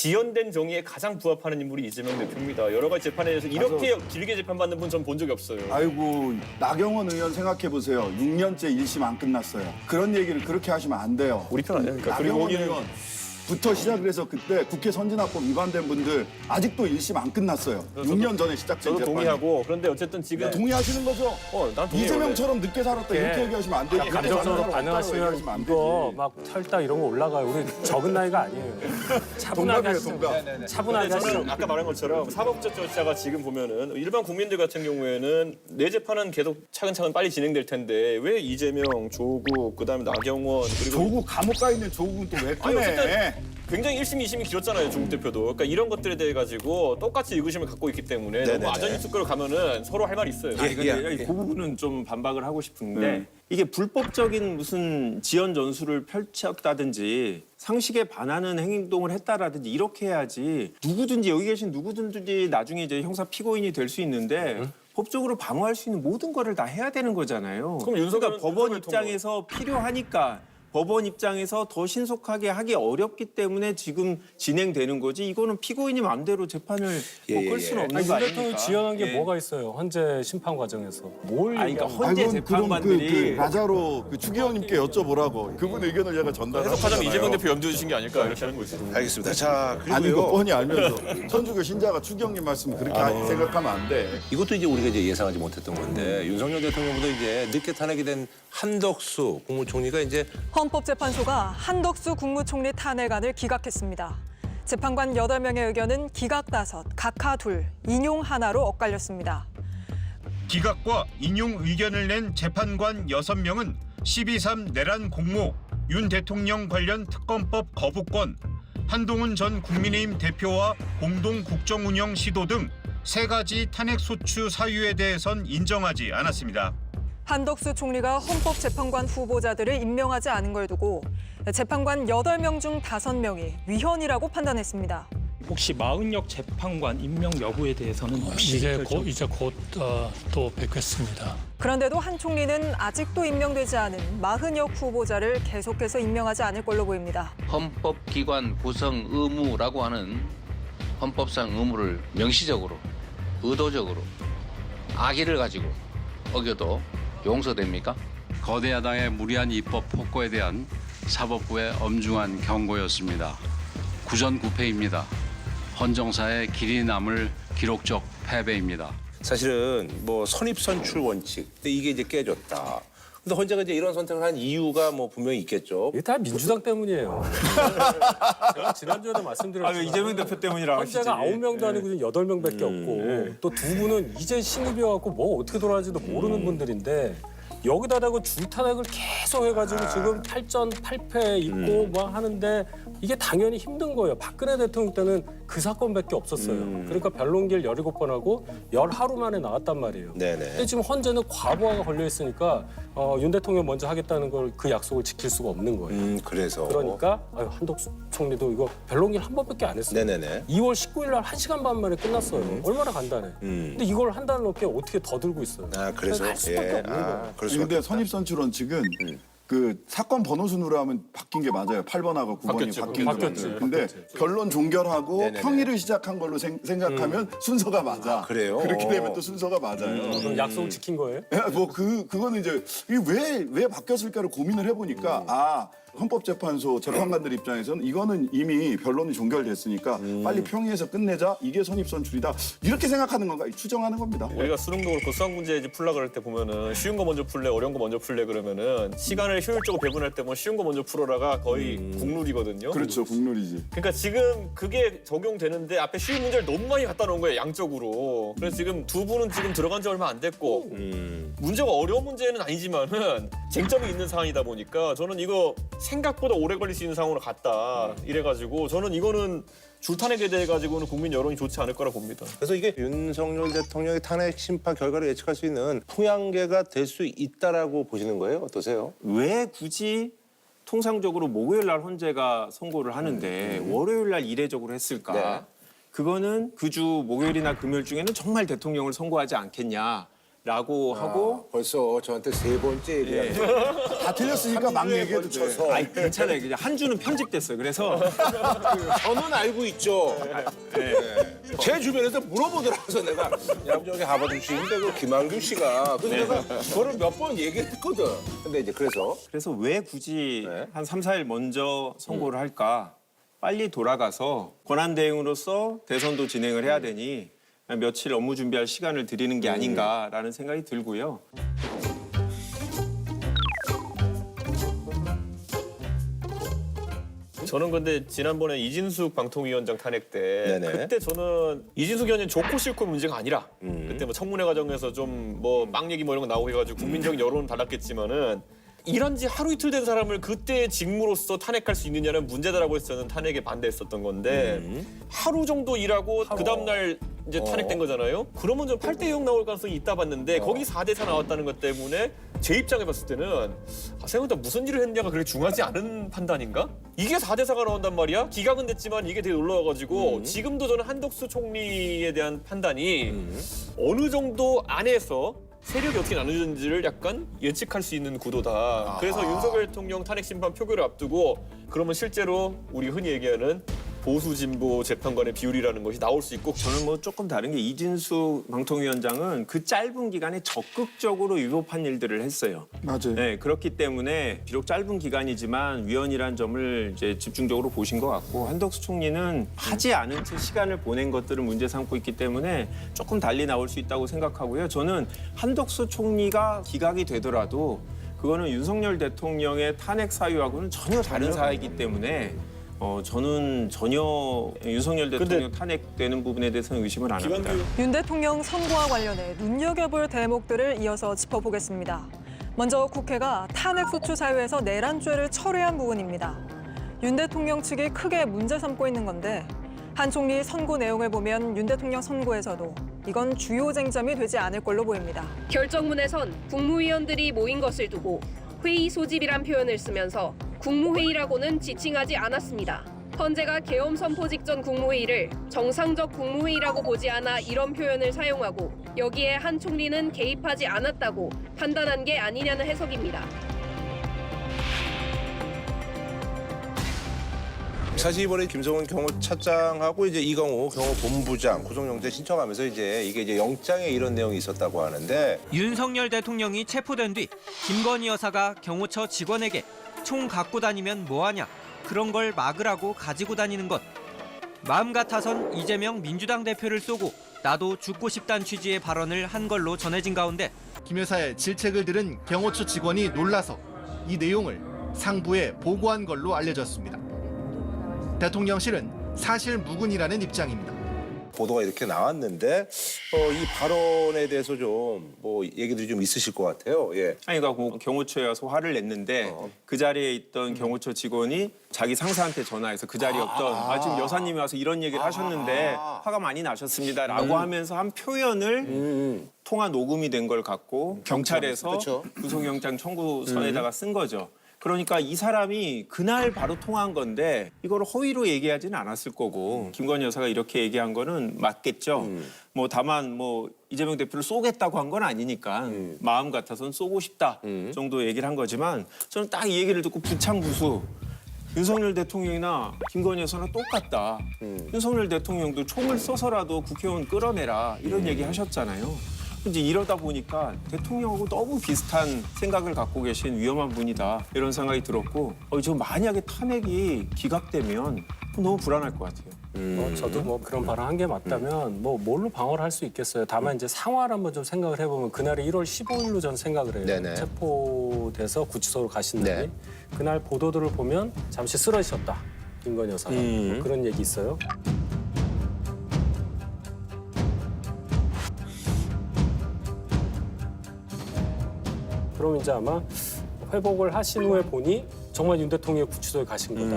지연된 정의에 가장 부합하는 인물이 이재명 대표입니다. 여러 가지 재판에 대해서 이렇게 길게 재판받는 분 전 본 적이 없어요. 아이고 나경원 의원 생각해 보세요. 6년째 1심 안 끝났어요. 그런 얘기를 그렇게 하시면 안 돼요. 우리 편 아닙니까? 그리고 나경원 거기는 의원부터 시작을 해서 그때 국회 선진화법 위반된 분들 아직도 1심 안 끝났어요. 6년 전에 시작된 저도 재판이. 동의하고 그런데 어쨌든 지금 동의하시는 거죠? 난 동의해요. 이재명처럼 늦게 살았다 이렇게 얘기하시면 안 돼요. 감정적으로 반응하시면 이거 막 혈당 이런 거 올라가요. 우리 적은 나이가 아니에요. 차분하게 하시죠. 차분하게 근데 하시죠. 저는 아까 말한 것처럼 사법적 절차가 지금 보면은 일반 국민들 같은 경우에는 내 재판은 계속 차근차근 빨리 진행될 텐데 왜 이재명, 조국, 그다음에 나경원 그리고 조국 감옥 가 있는 조국은 또 왜 아니 꺼내? 어쨌든 굉장히 1심, 2심이 길었잖아요, 조국 대표도. 그러니까 이런 것들에 대해 가지고 똑같이 의구심을 갖고 있기 때문에 너무 아전인수급으로 가면은 서로 할 말이 있어요. 그 부분은 좀 반박을 하고 싶은데 이게 불법적인 무슨 지연 전술을 펼쳤다든지 상식에 반하는 행동을 했다라든지 이렇게 해야지 누구든지 여기 계신 누구든지 나중에 이제 형사 피고인이 될 수 있는데 법적으로 방어할 수 있는 모든 거를 다 해야 되는 거잖아요. 그럼 윤석열은- 그러니까 법원 윤석열 입장에서 필요하니까 법원 입장에서 더 신속하게 하기 어렵기 때문에 지금 진행되는 거지 이거는 피고인이 마음대로 재판을 끌 수는 없는 아니, 거 윤 대통령이 아닙니까? 지연한 게 예. 뭐가 있어요? 헌재 심판 과정에서. 뭘 아니, 그러니까 얘기하는 헌재 아이고, 그럼 재판관들이 라자로 추기현님께 여쭤보라고. 그분 의견을 제가 전달하잖아요. 해석하자면 이재명 대표 염두에 두신 게 아닐까 이렇게 하는 거죠. 알겠습니다. 자, 아니 이거 그리고요. 뻔히 알면서 천주교 신자가 추기현님 말씀 그렇게 생각하면 안 돼. 이것도 이제 우리가 이제 예상하지 못했던 건데 윤석열 대통령보다 이제 늦게 탄핵이 된 한덕수 국무총리가 이제 헌법재판소가 한덕수 국무총리 탄핵안을 기각했습니다. 재판관 8명의 의견은 기각 5, 각하 2, 인용 하나로 엇갈렸습니다. 기각과 인용 의견을 낸 재판관 6명은 12.3 내란 공모, 윤 대통령 관련 특검법 거부권, 한동훈 전 국민의힘 대표와 공동 국정운영 시도 등 3가지 탄핵 소추 사유에 대해선 인정하지 않았습니다. 한덕수 총리가 헌법재판관 후보자들을 임명하지 않은 걸 두고 재판관 8명 중 5명이 위헌이라고 판단했습니다. 혹시 마흔역 재판관 임명 여부에 대해서는 이제 곧 또 뵙겠습니다. 그런데도 한 총리는 아직도 임명되지 않은 마흔역 후보자를 계속해서 임명하지 않을 걸로 보입니다. 헌법기관 구성 의무라고 하는 헌법상 의무를 명시적으로, 의도적으로 악의를 가지고 어겨도 용서됩니까? 거대 야당의 무리한 입법 폭거에 대한 사법부의 엄중한 경고였습니다. 구전구패입니다. 헌정사의 길이 남을 기록적 패배입니다. 사실은 뭐 선입선출 원칙 근데 이게 이제 깨졌다. 근데 헌재가 이제 이런 선택을 한 이유가 뭐 분명히 있겠죠. 이게 다 민주당 때문이에요. 제가 지난주에도 말씀드렸지만 이재명 대표 때문이라고 하시지. 헌재가 9명도 아니고 8명밖에 없고 또 두 분은 이제 신입이어갖고 뭐 어떻게 돌아갈지도 모르는 분들인데 여기다 대고 줄탄핵을 계속 해가지고 지금 8전 8패 있고 뭐 하는데 이게 당연히 힘든 거예요. 박근혜 대통령 때는 그 사건밖에 없었어요. 그러니까 변론기를 17번 하고 10하루 만에 나왔단 말이에요. 네네. 근데 지금 헌재는 과부하가 걸려 있으니까 윤 대통령 먼저 하겠다는 걸 그 약속을 지킬 수가 없는 거예요. 그래서. 그러니까 한덕수 총리도 이거 변론기를 한 번밖에 안 했어요. 네네네. 2월 19일 날 1시간 반 만에 끝났어요. 얼마나 간단해. 근데 이걸 한 달 넘게 어떻게 더 들고 있어요. 아 그래서 할 수밖에 없는 거예요. 그럴 수 근데 선입선출 원칙은 그 사건 번호 순으로 하면 바뀐 게 맞아요. 8번하고 9번이 바뀌었지, 바뀐 바뀌었지. 거죠. 근데 결론 종결하고 네네네. 평의를 시작한 걸로 생각하면 순서가 맞아. 그래요? 그렇게 되면 또 순서가 맞아요. 그럼 약속을 지킨 거예요? 뭐 그거는 이제 이게 왜 바뀌었을까를 고민을 해보니까 헌법재판소 재판관들 입장에서는 이거는 이미 변론이 종결됐으니까 빨리 평의해서 끝내자. 이게 선입선출이다. 이렇게 생각하는 건가? 추정하는 겁니다. 우리가 수능도 그렇고 수학 문제 이제 풀라 그럴 때 보면은 쉬운 거 먼저 풀래, 어려운 거 먼저 풀래 그러면은 시간을 효율적으로 배분할 때 뭐 쉬운 거 먼저 풀어라가 거의 국룰이거든요. 그렇죠. 국룰이지. 그러니까 지금 그게 적용되는데 앞에 쉬운 문제를 너무 많이 갖다 놓은 거예요, 양쪽으로. 그래서 지금 두 분은 지금 들어간 지 얼마 안 됐고 문제가 어려운 문제는 아니지만은 쟁점이 있는 상황이다 보니까 저는 이거 생각보다 오래 걸릴 수 있는 상황으로 갔다 이래가지고 저는 이거는 줄탄핵에 대해 가지고는 국민 여론이 좋지 않을 거라 봅니다. 그래서 이게 윤석열 대통령의 탄핵 심판 결과를 예측할 수 있는 풍향계가 될 수 있다라고 보시는 거예요? 어떠세요? 왜 굳이 통상적으로 목요일 날 헌재가 선고를 하는데 월요일 날 이례적으로 했을까? 네. 그거는 그 주 목요일이나 금요일 중에는 정말 대통령을 선고하지 않겠냐. 라고 하고 벌써 저한테 3번째 얘기야. 다 틀렸으니까 막 얘기해도 돼. 아니 괜찮아요. 그냥 한 주는 편집됐어요. 그래서 저는 알고 있죠. 제 주변에서 물어보더라고요. 내가 야 저기 하버드 씨인데 그 김한규 씨가 그래서 내가 그거를 몇 번 얘기했거든. 근데 이제 그래서 왜 굳이 한 3, 4일 먼저 선고를 할까? 빨리 돌아가서 권한대행으로서 대선도 진행을 해야 되니 며칠 업무 준비할 시간을 드리는 게 아닌가라는 생각이 들고요. 저는 근데 지난번에 이진숙 방통위원장 탄핵 때 네네. 그때 저는 이진숙 의원님 좋고 싫고 문제가 아니라 그때 뭐 청문회 과정에서 좀 뭐 막 얘기 뭐 이런 거 나오고 해가지고 국민적인 여론은 달랐겠지만은 일한 지 하루 이틀 된 사람을 그때의 직무로서 탄핵할 수 있느냐는 문제다라고 해서 저는 탄핵에 반대했었던 건데 하루 정도 일하고 그 다음날 이제 탄핵된 거잖아요. 그러면 좀 8대 0 나올 가능성이 있다 봤는데 거기 4대 4 나왔다는 것 때문에 제 입장에 봤을 때는 생각보다 무슨 일을 했냐가 그렇게 중요하지 않은 판단인가? 이게 4대 4가 나온단 말이야? 기각은 됐지만 이게 되게 놀라워가지고 지금도 저는 한덕수 총리에 대한 판단이 어느 정도 안에서 세력이 어떻게 나누는지를 약간 예측할 수 있는 구도다. 그래서 윤석열 대통령 탄핵 심판 표결을 앞두고 그러면 실제로 우리 흔히 얘기하는 보수 진보 재판관의 비율이라는 것이 나올 수 있고 저는 뭐 조금 다른 게 이진숙 방통위원장은 그 짧은 기간에 적극적으로 위법한 일들을 했어요. 맞아요. 네, 그렇기 때문에 비록 짧은 기간이지만 위헌이란 점을 이제 집중적으로 보신 것 같고 한덕수 총리는 하지 않은 채 시간을 보낸 것들을 문제 삼고 있기 때문에 조금 달리 나올 수 있다고 생각하고요. 저는 한덕수 총리가 기각이 되더라도 그거는 윤석열 대통령의 탄핵 사유하고는 전혀 다른 사안이기 때문에 저는 전혀 윤석열 대통령 탄핵되는 부분에 대해서는 의심을 안 합니다. 윤 대통령 선고와 관련해 눈여겨볼 대목들을 이어서 짚어보겠습니다. 먼저 국회가 탄핵소추 사유에서 내란죄를 철회한 부분입니다. 윤 대통령 측이 크게 문제 삼고 있는 건데 한 총리 선고 내용을 보면 윤 대통령 선고에서도 이건 주요 쟁점이 되지 않을 걸로 보입니다. 결정문에선 국무위원들이 모인 것을 두고 회의 소집이란 표현을 쓰면서 국무회의라고는 지칭하지 않았습니다. 헌재가 계엄 선포 직전 국무회의를 정상적 국무회의라고 보지 않아 이런 표현을 사용하고 여기에 한 총리는 개입하지 않았다고 판단한 게 아니냐는 해석입니다. 사실 이번에 김성훈 경호차장하고 이제 이강호 경호본부장 구속영장 신청하면서 이게 영장에 이런 내용이 있었다고 하는데 윤석열 대통령이 체포된 뒤 김건희 여사가 경호처 직원에게 총 갖고 다니면 뭐하냐 그런 걸 막으라고 가지고 다니는 것. 마음 같아선 이재명 민주당 대표를 쏘고 나도 죽고 싶다는 취지의 발언을 한 걸로 전해진 가운데 김 여사의 질책을 들은 경호처 직원이 놀라서 이 내용을 상부에 보고한 걸로 알려졌습니다. 대통령실은 사실 무근이라는 입장입니다. 보도가 이렇게 나왔는데 이 발언에 대해서 좀 뭐 얘기들이 좀 있으실 것 같아요. 예. 아니 그러니까 경호처에 와서 화를 냈는데 그 자리에 있던 경호처 직원이 자기 상사한테 전화해서 그 자리에 없던 지금 여사님이 와서 이런 얘기를 하셨는데 화가 많이 나셨습니다라고 하면서 한 표현을 통화 녹음이 된 걸 갖고 경찰에서 구속영장 청구서에다가 쓴 거죠. 그러니까 이 사람이 그날 바로 통화한 건데 이걸 허위로 얘기하지는 않았을 거고 김건희 여사가 이렇게 얘기한 거는 맞겠죠. 뭐 다만 뭐 이재명 대표를 쏘겠다고 한 건 아니니까 마음 같아서는 쏘고 싶다 정도 얘기를 한 거지만 저는 딱 이 얘기를 듣고 부창부수 윤석열 대통령이나 김건희 여사나 똑같다. 윤석열 대통령도 총을 쏘서라도 국회의원 끌어내라 이런 얘기 하셨잖아요. 이제 이러다 보니까 대통령하고 너무 비슷한 생각을 갖고 계신 위험한 분이다 이런 생각이 들었고 저 만약에 탄핵이 기각되면 너무 불안할 것 같아요. 저도 뭐 그런 발언 한 게 맞다면 뭐 뭘로 방어를 할 수 있겠어요. 다만 이제 상황을 한번 좀 생각을 해보면 그날이 1월 15일로 전 생각을 해요. 네네. 체포돼서 구치소로 가신 날이 그날 보도들을 보면 잠시 쓰러지셨다. 김건희 여사가 뭐 그런 얘기 있어요. 그럼 이제 아마 회복을 하신 후에 보니 정말 윤 대통령이 구치소에 가신 거다.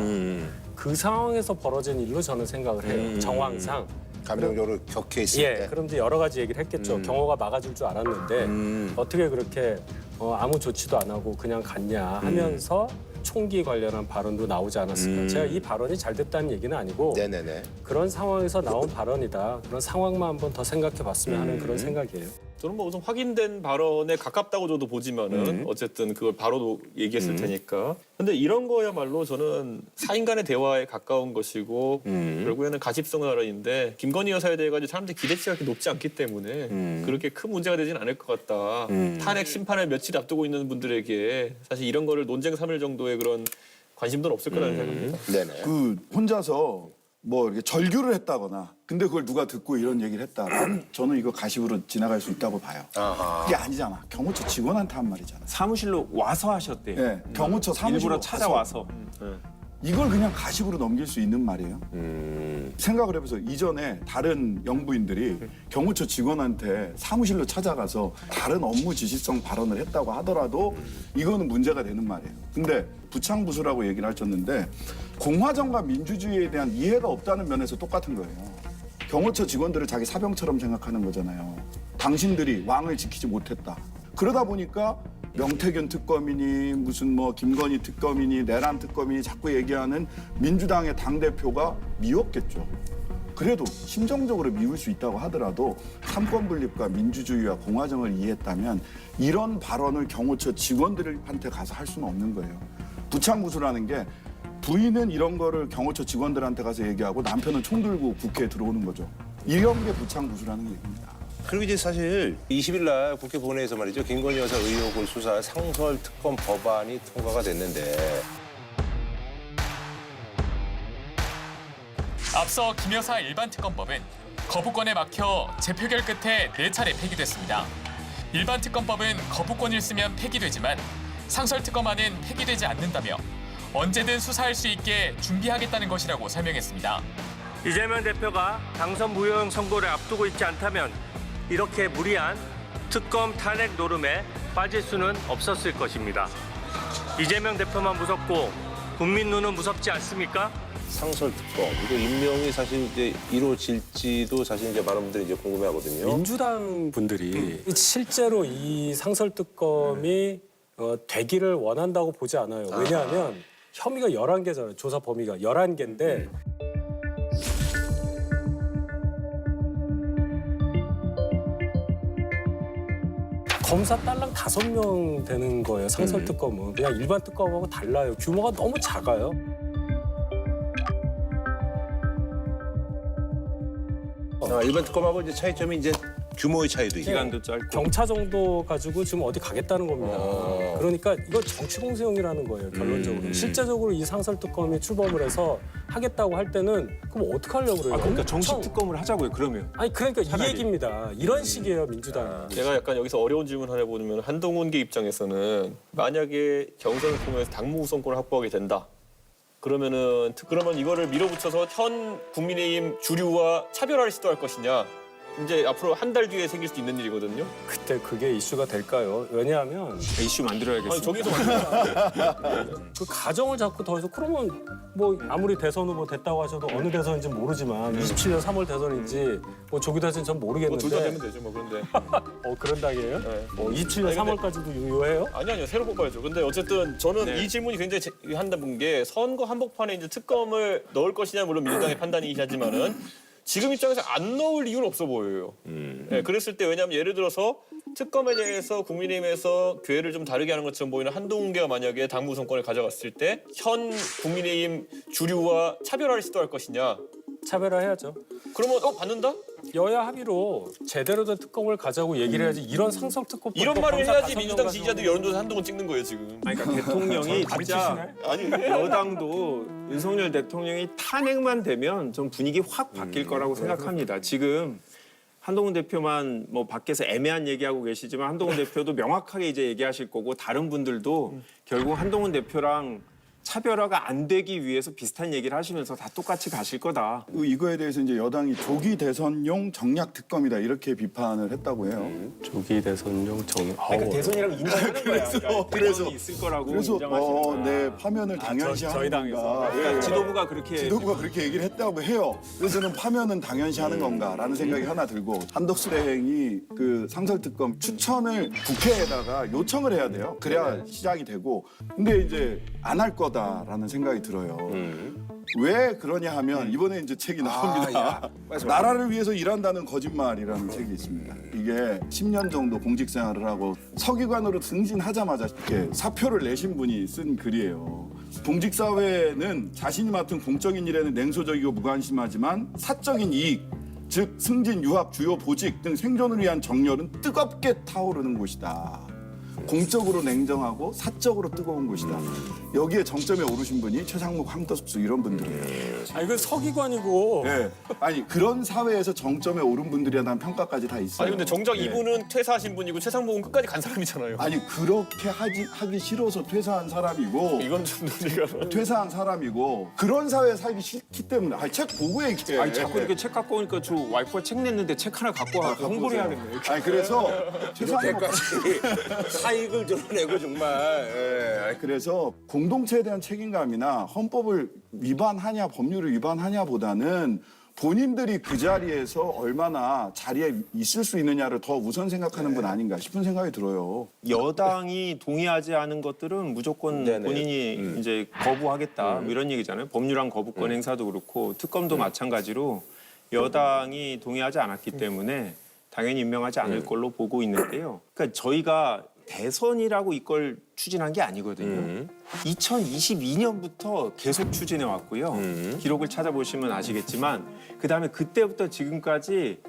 그 상황에서 벌어진 일로 저는 생각을 해요. 정황상. 감정적으로 격해 있을 때. 그럼 이제 여러 가지 얘기를 했겠죠. 경호가 막아줄 줄 알았는데 어떻게 그렇게 아무 조치도 안 하고 그냥 갔냐 하면서 총기 관련한 발언도 나오지 않았을까. 제가 이 발언이 잘 됐다는 얘기는 아니고 그런 상황에서 나온 발언이다. 그런 상황만 한번 더 생각해 봤으면 하는 그런 생각이에요. 저는 뭐 우선 확인된 발언에 가깝다고 저도 보지만은 어쨌든 그걸 바로 얘기했을 테니까. 근데 이런 거야말로 저는 사인 간의 대화에 가까운 것이고 결국에는 가십성 발언인데 김건희 여사에 대해 가지고 사람들이 기대치가 그렇게 높지 않기 때문에 그렇게 큰 문제가 되진 않을 것 같다. 탄핵 심판을 며칠 앞두고 있는 분들에게 사실 이런 거를 논쟁 삼을 정도의 그런 관심도 없을 거라는 생각입니다. 네네. 그 혼자서 뭐 이렇게 절규를 했다거나 근데 그걸 누가 듣고 이런 얘기를 했다. 저는 이거 가십으로 지나갈 수 있다고 봐요. 아하. 그게 아니잖아. 경호처 직원한테 한 말이잖아. 사무실로 와서 하셨대요. 네, 경호처 사무실로 일부러 찾아와서. 이걸 그냥 가십으로 넘길 수 있는 말이에요. 생각을 해보세요. 이전에 다른 영부인들이 경호처 직원한테 사무실로 찾아가서 다른 업무 지시성 발언을 했다고 하더라도 이거는 문제가 되는 말이에요. 근데 부창부수라고 얘기를 하셨는데 공화정과 민주주의에 대한 이해가 없다는 면에서 똑같은 거예요. 경호처 직원들을 자기 사병처럼 생각하는 거잖아요. 당신들이 왕을 지키지 못했다. 그러다 보니까 명태균 특검이니 무슨 뭐 김건희 특검이니 내란 특검이니 자꾸 얘기하는 민주당의 당대표가 미웠겠죠. 그래도 심정적으로 미울 수 있다고 하더라도 삼권 분립과 민주주의와 공화정을 이해했다면 이런 발언을 경호처 직원들한테 가서 할 수는 없는 거예요. 부창부수라는 게 부인은 이런 거를 경호처 직원들한테 가서 얘기하고 남편은 총 들고 국회에 들어오는 거죠. 이런 게 부창부수라는 얘기입니다. 그리고 이제 사실 20일 날 국회 본회의에서 말이죠. 김건희 여사 의혹을 수사할 상설 특검 법안이 통과가 됐는데 앞서 김 여사 일반 특검법은 거부권에 막혀 재표결 끝에 4차례 폐기됐습니다. 일반 특검법은 거부권을 쓰면 폐기되지만 상설 특검안은 폐기되지 않는다며 언제든 수사할 수 있게 준비하겠다는 것이라고 설명했습니다. 이재명 대표가 당선 무효형 선고를 앞두고 있지 않다면 이렇게 무리한 특검 탄핵 노름에 빠질 수는 없었을 것입니다. 이재명 대표만 무섭고 국민 눈은 무섭지 않습니까? 상설 특검 이거 임명이 사실 이제 이루어질지도 사실 이제 많은 분들이 이제 궁금해하거든요. 민주당 분들이 실제로 이 상설 특검이 되기를 원한다고 보지 않아요. 왜냐하면 혐의가 11개잖아요. 조사 범위가 11개인데 검사 딸랑 5명 되는 거예요. 상설 특검은. 그냥 일반 특검하고 달라요. 규모가 너무 작아요. 일반 특검하고 이제 차이점이 이제 규모의 차이도 있고 기간도 짧고 경차 정도 가지고 지금 어디 가겠다는 겁니다. 그러니까 이거 정치 공세용이라는 거예요, 결론적으로. 실제적으로 이 상설 특검이 출범을 해서 하겠다고 할 때는 그럼 어떻게 하려고 그래요? 그러니까 정식 특검을 하자고요. 그러면 아니 그러니까 차라리. 이 얘기입니다. 이런 식이에요, 민주당이. 제가 약간 여기서 어려운 질문 하나 해보면 한동훈계 입장에서는 만약에 경선을 통해서 당무 우선권을 확보하게 된다. 그러면 이거를 밀어붙여서 현 국민의힘 주류와 차별화를 시도할 것이냐. 이제 앞으로 한 달 뒤에 생길 수 있는 일이거든요. 그때 그게 이슈가 될까요? 왜냐하면 이슈 만들어야겠습니다. 아니 저기서 만들어. 그 가정을 자꾸 더해서 그러면 뭐 아무리 대선 후보 됐다고 하셔도 어느 대선인지 모르지만 27년 3월 대선인지 뭐 조기 대선인지 전 모르겠는데 둘 다 되면 되죠 뭐 그런데. 그런 당이에요? 네. 27년 아니, 근데- 3월까지도 유효해요? 아니요 새로 뽑아야죠. 근데 어쨌든 저는 네. 이 질문이 굉장히 한다는 게 선거 한복판에 이제 특검을 넣을 것이냐 물론 민주당의 판단이긴 하지만은 지금 입장에서 안 넣을 이유는 없어 보여요. 네, 그랬을 때 왜냐하면 예를 들어서 특검에 대해서 국민의힘에서 궤를 좀 다르게 하는 것처럼 보이는 한동훈계가 만약에 당무 우선권을 가져갔을 때 현 국민의힘 주류와 차별화를 시도할 것이냐. 차별화해야죠. 그러면 받는다? 여야 합의로 제대로 된 특검을 가자고 얘기를 해야지 이런 상설 특검 이런 말을 해야지 민주당 지지자들이 여론조사 한동훈 찍는 거예요 지금. 아니, 그러니까 대통령이 진짜 아니 여당도 윤석열 대통령이 탄핵만 되면 좀 분위기 확 바뀔 거라고 생각합니다. 지금 한동훈 대표만 뭐 밖에서 애매한 얘기하고 계시지만 한동훈 대표도 명확하게 이제 얘기하실 거고 다른 분들도 결국 한동훈 대표랑 차별화가 안 되기 위해서 비슷한 얘기를 하시면서 다 똑같이 가실 거다. 이거에 대해서 이제 여당이 조기 대선용 정략 특검이다 이렇게 비판을 했다고 해요. 조기 대선용 그러니까 대선이라고 인정하는 거야. 그래서 있을 거라고 그래서 인정하시는 거야. 네 파면을 당연시 저희 하는 당에서. 건가. 그러니까 지도부가 그렇게 지도부가 그렇게 얘기를 했다고 해요. 그래서 저는 파면은 당연시 하는 건가라는 생각이 하나 들고 한덕수행이 그 상설특검 추천을 국회에다가 요청을 해야 돼요. 그래야 시작이 되고. 근데 이제 안 할 거다. 거다라는 생각이 들어요. 왜 그러냐 하면 이번에 이제 책이 나옵니다. 말씀. 나라를 위해서 일한다는 거짓말이라는 책이 있습니다. 이게 10년 정도 공직 생활을 하고 서기관으로 승진하자마자 이렇게 사표를 내신 분이 쓴 글이에요. 공직 사회는 자신이 맡은 공적인 일에는 냉소적이고 무관심하지만 사적인 이익, 즉 승진, 유학, 주요 보직 등 생존을 위한 정열은 뜨겁게 타오르는 곳이다. 공적으로 냉정하고 사적으로 뜨거운 곳이다. 여기에 정점에 오르신 분이 최상목, 황덕수 이런 분들이에요. 아 이건 서기관이고. 네. 아니 그런 사회에서 정점에 오른 분들이야 난 평가까지 다 있어요. 아니 근데 정작 네. 이분은 퇴사하신 분이고 최상목은 끝까지 간 사람이잖아요. 아니 그렇게 하기 싫어서 퇴사한 사람이고 이건 좀 논리가 퇴사한 사람이고 그런 사회에 살기 싫기 때문에 아니 책 보고 얘기해. 아니 자꾸 이렇게 책 갖고 오니까 저 와이프가 책 냈는데 책 하나 갖고 와서 홍보를 해야겠네. 아니 그래서 이렇게까지 사익을 드러내고 정말. 예. 그래서 공동체에 대한 책임감이나 헌법을 위반하냐 법률을 위반하냐보다는 본인들이 그 자리에서 얼마나 자리에 있을 수 있느냐를 더 우선 생각하는 분 아닌가 싶은 생각이 들어요. 여당이 동의하지 않은 것들은 무조건 본인이 이제 거부하겠다 뭐 이런 얘기잖아요. 법률안 거부권 행사도 그렇고 특검도 마찬가지로 여당이 동의하지 않았기 때문에 당연히 임명하지 않을 걸로 보고 있는데요. 그러니까 저희가 대선이라고 이걸 추진한 게 아니거든요. 2022년부터 계속 추진해 왔고요. 기록을 찾아보시면 아시겠지만 그다음에 그때부터 지금까지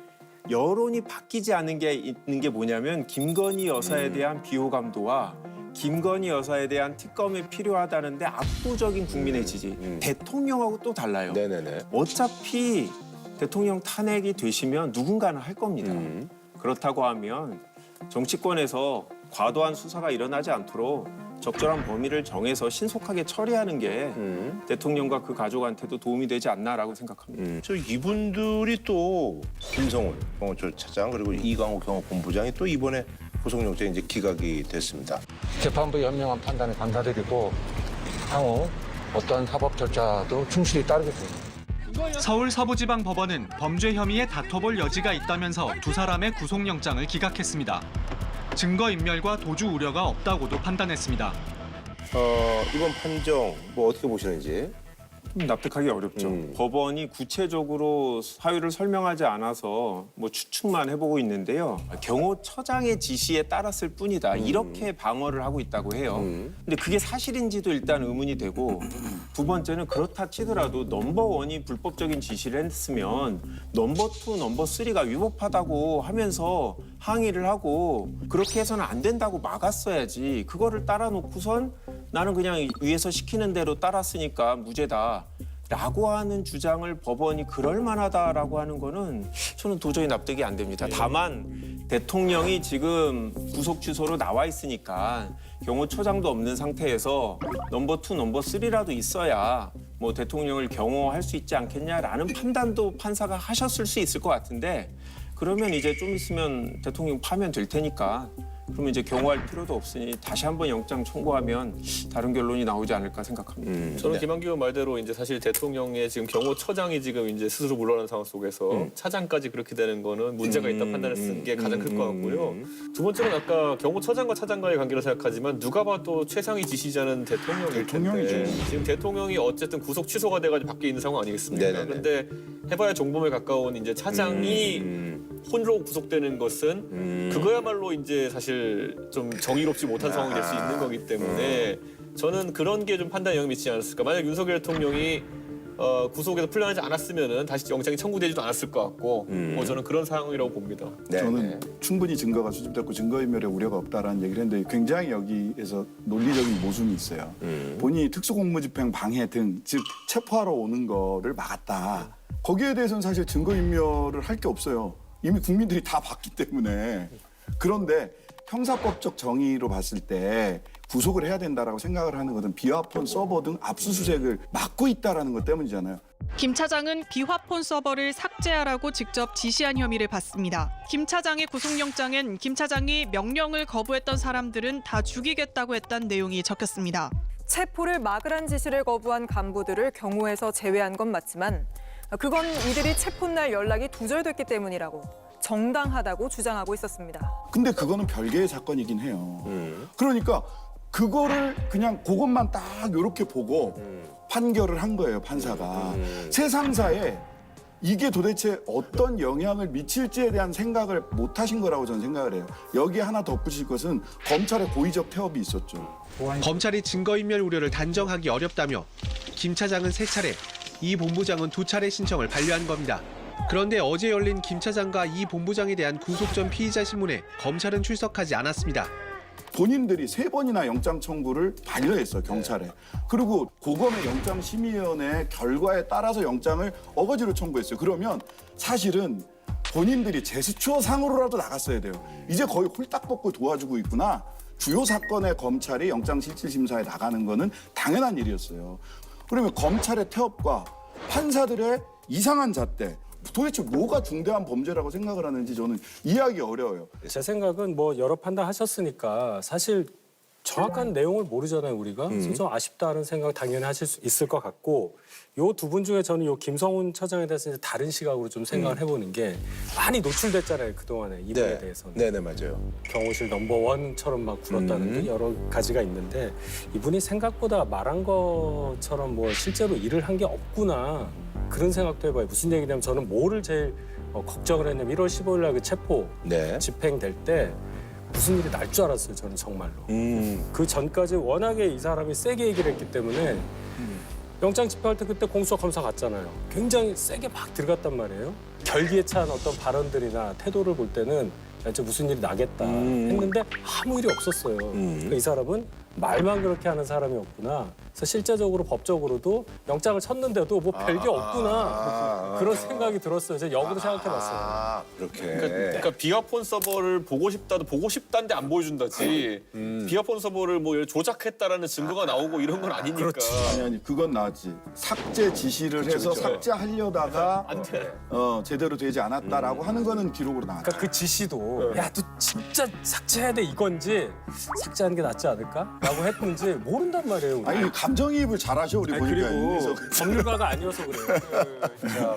여론이 바뀌지 않는 게 있는 게 뭐냐면 김건희 여사에 대한 비호감도와 김건희 여사에 대한 특검이 필요하다는데 압도적인 국민의 지지. 대통령하고 또 달라요. 네네네. 어차피 대통령 탄핵이 되시면 누군가는 할 겁니다. 그렇다고 하면 정치권에서 과도한 수사가 일어나지 않도록 적절한 범위를 정해서 신속하게 처리하는 게 대통령과 그 가족한테도 도움이 되지 않나라고 생각합니다. 저 이분들이 또 김성훈 경호처 차장 그리고 이광호 경호본부장이 또 이번에 구속영장이 이제 기각이 됐습니다. 재판부의 현명한 판단에 감사드리고 향후 어떠한 사법 절차도 충실히 따르겠습니다. 서울 서부지방법원은 범죄 혐의에 다퉈볼 여지가 있다면서 두 사람의 구속영장을 기각했습니다. 증거인멸과 도주 우려가 없다고도 판단했습니다. 이번 판정 뭐 어떻게 보시는지? 좀 납득하기 어렵죠. 법원이 구체적으로 사유를 설명하지 않아서 뭐 추측만 해보고 있는데요. 경호처장의 지시에 따랐을 뿐이다. 이렇게 방어를 하고 있다고 해요. 근데 그게 사실인지도 일단 의문이 되고 두 번째는 그렇다 치더라도 넘버원이 불법적인 지시를 했으면 넘버2, 넘버3가 위법하다고 하면서 항의를 하고 그렇게 해서는 안 된다고 막았어야지. 그거를 따라놓고선 나는 그냥 위에서 시키는 대로 따랐으니까 무죄다. 라고 하는 주장을 법원이 그럴 만하다라고 하는 거는 저는 도저히 납득이 안 됩니다. 다만 대통령이 지금 구속 취소로 나와 있으니까 경호처장도 없는 상태에서 넘버2, 넘버3라도 있어야 뭐 대통령을 경호할 수 있지 않겠냐라는 판단도 판사가 하셨을 수 있을 것 같은데 그러면 이제 좀 있으면 대통령 파면 될 테니까 그러면 이제 경호할 필요도 없으니 다시 한번 영장 청구하면 다른 결론이 나오지 않을까 생각합니다. 저는 김한규 의원 말대로 이제 사실 대통령의 지금 경호처장이 지금 이제 스스로 물러난 상황 속에서 차장까지 그렇게 되는 거는 문제가 있다 판단을 쓴 게 가장 클 것 같고요. 두 번째는 아까 경호처장과 차장과의 관계로 생각하지만 누가 봐도 최상위 지시자는 대통령일 텐데 지금 대통령이 어쨌든 구속 취소가 돼가지고 밖에 있는 상황 아니겠습니까? 그런데 해봐야 종범에 가까운 이제 차장이 홀로 구속되는 것은 그거야말로 이제 사실 좀 정의롭지 못한 상황이 될 수 있는 거기 때문에 저는 그런 게 좀 판단에 영향을 미치지 않았을까. 만약 윤석열 대통령이 구속에서 풀려나지 않았으면은 다시 영장이 청구되지도 않았을 것 같고 저는 그런 상황이라고 봅니다. 저는 충분히 증거가 수집됐고 증거인멸에 우려가 없다라는 얘기를 했는데 굉장히 여기에서 논리적인 모순이 있어요. 본인이 특수공무집행 방해 등 즉 체포하러 오는 거를 막았다. 거기에 대해서는 사실 증거인멸을 할 게 없어요. 이미 국민들이 다 봤기 때문에. 그런데 형사법적 정의로 봤을 때 구속을 해야 된다라고 생각을 하는 것은 비화폰 서버 등 압수수색을 막고 있다라는 것 때문이잖아요. 김 차장은 비화폰 서버를 삭제하라고 직접 지시한 혐의를 받습니다. 김 차장의 구속영장엔 김 차장이 명령을 거부했던 사람들은 다 죽이겠다고 했다는 내용이 적혔습니다. 체포를 막으란 지시를 거부한 간부들을 경호에서 제외한 건 맞지만 그건 이들이 체포날 연락이 두절됐기 때문이라고 정당하다고 주장하고 있었습니다. 근데 그거는 별개의 사건이긴 해요. 그러니까 그거를 그냥 그것만 딱 이렇게 보고 판결을 한 거예요, 판사가. 세상사에 이게 도대체 어떤 영향을 미칠지에 대한 생각을 못 하신 거라고 저는 생각을 해요. 여기에 하나 덧붙일 것은 검찰의 고의적 태업이 있었죠. 검찰이 증거인멸 우려를 단정하기 어렵다며 김 차장은 3차례, 이 본부장은 2차례 신청을 반려한 겁니다. 그런데 어제 열린 김 차장과 이 본부장에 대한 구속 전 피의자 신문에 검찰은 출석하지 않았습니다. 본인들이 3번이나 영장 청구를 반려했어요, 경찰에. 그리고 고검의 영장심의위원회 결과에 따라서 영장을 어거지로 청구했어요. 그러면 사실은 본인들이 제스처상으로라도 나갔어야 돼요. 이제 거의 홀딱 벗고 도와주고 있구나. 주요 사건의 검찰이 영장실질심사에 나가는 거는 당연한 일이었어요. 그러면 검찰의 태업과 판사들의 이상한 잣대, 도대체 뭐가 중대한 범죄라고 생각을 하는지 저는 이해하기 어려워요. 제 생각은 뭐 여러 판단하셨으니까 사실 정확한 내용을 모르잖아요, 우리가. 그래서 좀 아쉽다는 생각 당연히 하실 수 있을 것 같고, 요 두 분 중에 저는 요 김성훈 차장에 대해서 이제 다른 시각으로 좀 생각을 해보는 게 많이 노출됐잖아요, 그동안에 이분에 대해서는. 네네, 맞아요. 경호실 넘버원처럼 막 굴었다는 게 여러 가지가 있는데 이분이 생각보다 말한 것처럼 뭐 실제로 일을 한 게 없구나 그런 생각도 해봐요. 무슨 얘기냐면 저는 뭐를 제일 걱정을 했냐면 1월 15일 날 그 체포 집행될 때 무슨 일이 날 줄 알았어요, 저는 정말로. 그 전까지 워낙에 이 사람이 세게 얘기를 했기 때문에 영장 집행할 때 그때 공수처 검사 갔잖아요. 굉장히 세게 막 들어갔단 말이에요. 결기에 찬 어떤 발언들이나 태도를 볼 때는 진짜 무슨 일이 나겠다 했는데 아무 일이 없었어요. 그러니까 이 사람은 말만 그렇게 하는 사람이었구나. 그래서 실제적으로 법적으로도 영장을 쳤는데도 뭐 별게 없구나. 그런 생각이 들었어요. 제가 역으로 생각해봤어요. 그렇게. 그러니까 비화폰 서버를 보고 싶다도 보고 싶다는데 안 보여준다지. 비화폰 서버를 뭐 조작했다라는 증거가 나오고 이런 건 아니니까. 아니, 그건 나지. 삭제 지시를 해서 삭제하려다가 제대로 되지 않았다라고 하는 거는 기록으로 나왔죠. 그러니까 그 지시도 야, 너 진짜 삭제해야 돼 이건지 삭제하는 게 낫지 않을까? 라고 했는지 모른단 말이에요. 우리. 아니 감정이입을 잘하셔 우리 보니까. 그리고 법률가가 아니어서 그래요. 진짜.